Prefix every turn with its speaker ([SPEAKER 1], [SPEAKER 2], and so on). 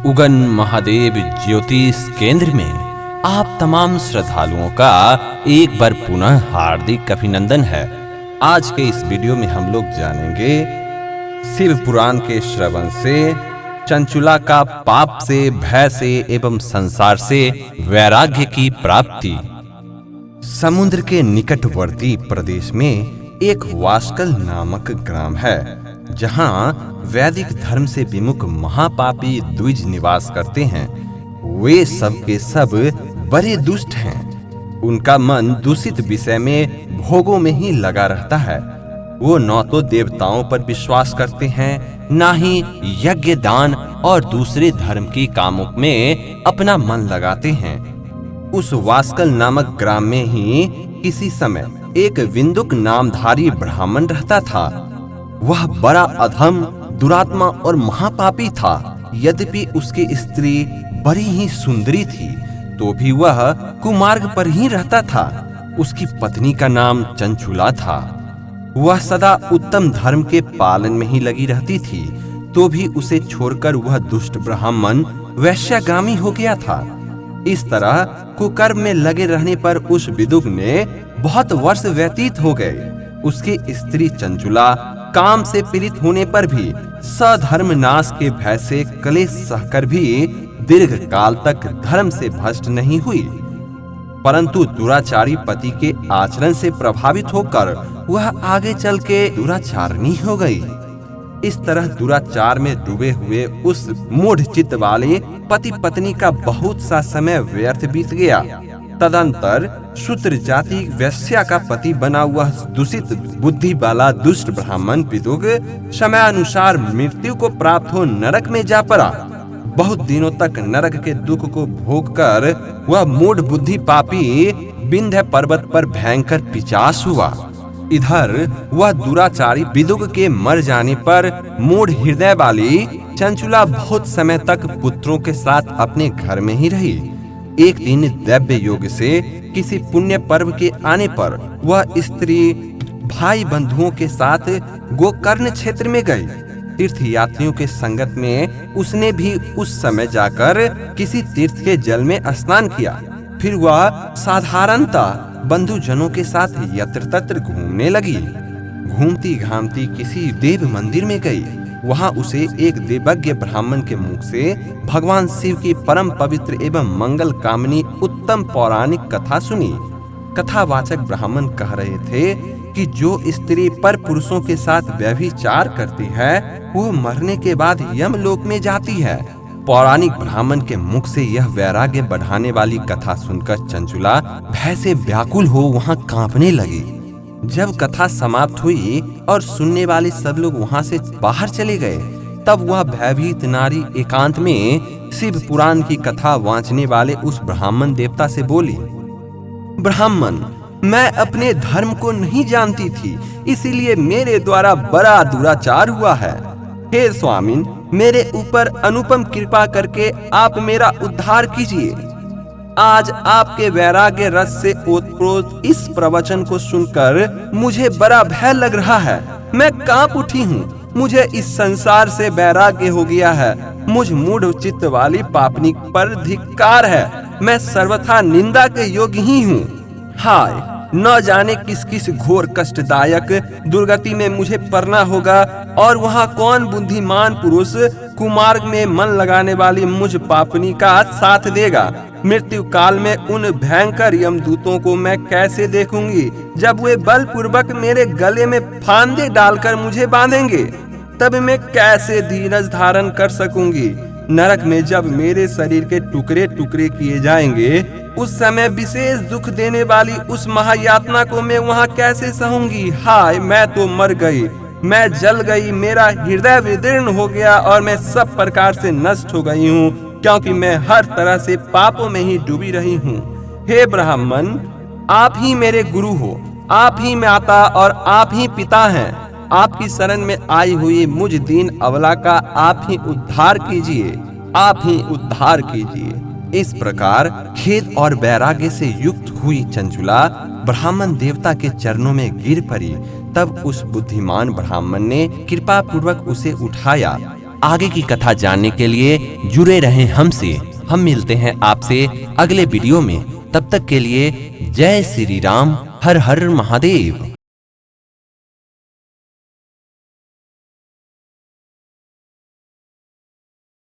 [SPEAKER 1] उगन महादेव ज्योतिष केंद्र में आप तमाम श्रद्धालुओं का एक बार पुनः हार्दिक अभिनंदन है। आज के इस वीडियो में हम लोग जानेंगे शिव पुराण के श्रवण से चंचुला का पाप से, भय से एवं संसार से वैराग्य की प्राप्ति। समुद्र के निकटवर्ती प्रदेश में एक वास्कल नामक ग्राम है, जहां वैदिक धर्म से विमुख महापापी द्विज निवास करते हैं। वे सब के सब बड़े दुष्ट हैं। उनका मन दूषित विषय में, भोगों में ही लगा रहता है। वो न तो देवताओं पर विश्वास करते हैं, ना ही यज्ञ, दान और दूसरे धर्म की कामों में अपना मन लगाते हैं। उस वास्कल नामक ग्राम में ही किसी समय एक विंदुक नामधारी ब्राह्मण रहता था। वह बड़ा अधम, दुरात्मा और महापापी था। यद्यपि उसकी स्त्री बड़ी ही सुंदरी थी, तो भी वह कुमार्ग पर ही रहता था। उसकी पत्नी का नाम चंचुला था। वह सदा उत्तम धर्म के पालन में ही लगी रहती थी, तो भी उसे छोड़कर वह दुष्ट ब्राह्मण वैश्यागामी हो गया था। इस तरह कुकर्म में लगे रहने पर उस विदुक ने बहुत वर्ष व्यतीत हो गए। उसकी स्त्री चंचुला काम से पीड़ित होने पर भी सधर्म नाश के भय से क्लेश सहकर भी दीर्घ काल तक धर्म से भ्रष्ट नहीं हुई, परंतु दुराचारी पति के आचरण से प्रभावित होकर वह आगे चल के दुराचारणी हो गई। इस तरह दुराचार में डूबे हुए उस मूढ़ चित्त वाले पति पत्नी का बहुत सा समय व्यर्थ बीत गया। तदंतर शूद्र जाति वैश्या का पति बना हुआ दूषित बुद्धि वाला दुष्ट ब्राह्मण विदुक समय अनुसार मृत्यु को प्राप्त हो नरक में जा पड़ा। बहुत दिनों तक नरक के दुख को भोग कर वह मूढ़ बुद्धि पापी विंध्य पर्वत पर भयंकर पिशाच हुआ। इधर वह दुराचारी विदुक के मर जाने पर मूढ़ हृदय वाली चंचुला बहुत समय तक पुत्रों के साथ अपने घर में ही रही। एक दिन दैव्य योग से किसी पुण्य पर्व के आने पर वह स्त्री भाई बंधुओं के साथ गोकर्ण क्षेत्र में गई। तीर्थ यात्रियों के संगत में उसने भी उस समय जाकर किसी तीर्थ के जल में स्नान किया। फिर वह साधारणतः बंधुजनों के साथ यत्र तत्र घूमने लगी। घूमती घामती किसी देव मंदिर में गई। वहां उसे एक देवज्ञ ब्राह्मण के मुख से भगवान शिव की परम पवित्र एवं मंगल कामनी उत्तम पौराणिक कथा सुनी। कथावाचक ब्राह्मण कह रहे थे कि जो स्त्री पर पुरुषों के साथ व्यभिचार करती है, वो मरने के बाद यमलोक में जाती है। पौराणिक ब्राह्मण के मुख से यह वैराग्य बढ़ाने वाली कथा सुनकर चंचुला भय से व्याकुल हो वहां कांपने लगी। जब कथा समाप्त हुई और सुनने वाले सब लोग वहां से बाहर चले गए, तब वह भयभीत नारी एकांत में शिव पुराण की कथा वांचने वाले उस ब्राह्मण देवता से बोली, ब्राह्मण, मैं अपने धर्म को नहीं जानती थी, इसीलिए मेरे द्वारा बड़ा दुराचार हुआ है। हे स्वामिन, मेरे ऊपर अनुपम कृपा करके आप मेरा उद्धार कीजिए। आज आपके वैराग्य रस से ओतप्रोत इस प्रवचन को सुनकर मुझे बड़ा भय लग रहा है। मैं कांप उठी हूँ। मुझे इस संसार से वैराग्य हो गया है। मुझ मूढ़ चित्त वाली पापनी पर धिक्कार है। मैं सर्वथा निंदा के योग्य ही हूँ। हाय, न जाने किस किस घोर कष्टदायक दुर्गति में मुझे पड़ना होगा, और वहाँ कौन बुद्धिमान पुरुष कुमार्ग में मन लगाने वाली मुझ पापनी का साथ देगा। मृत्यु काल में उन भयंकर यमदूतों को मैं कैसे देखूंगी, जब वे बलपूर्वक मेरे गले में फांदे डालकर मुझे बांधेंगे। तब मैं कैसे धीरज धारण कर सकूंगी। नरक में जब मेरे शरीर के टुकड़े टुकड़े किए जाएंगे, उस समय विशेष दुख देने वाली उस महायातना को मैं वहां कैसे सहूंगी। हाय, मैं तो मर गई, मैं जल गई, मेरा हृदय विदीर्ण हो गया और मैं सब प्रकार से नष्ट हो गई हूँ, क्योंकि मैं हर तरह से पापों में ही डूबी रही हूँ। हे ब्राह्मण, आप ही मेरे गुरु हो, आप ही माता और आप ही पिता हैं। आपकी शरण में आई हुई मुझ दीन अबला का आप ही उद्धार कीजिए, आप ही उद्धार कीजिए। इस प्रकार खेद और वैराग्य से युक्त हुई चंचुला ब्राह्मण देवता के चरणों में गिर पड़ी। तब उस बुद्धिमान ब्राह्मण ने कृपा पूर्वक उसे उठाया आगे की कथा जानने के लिए जुड़े रहें हमसे। हम मिलते हैं आपसे अगले वीडियो में। तब तक के लिए जय श्री राम, हर हर महादेव।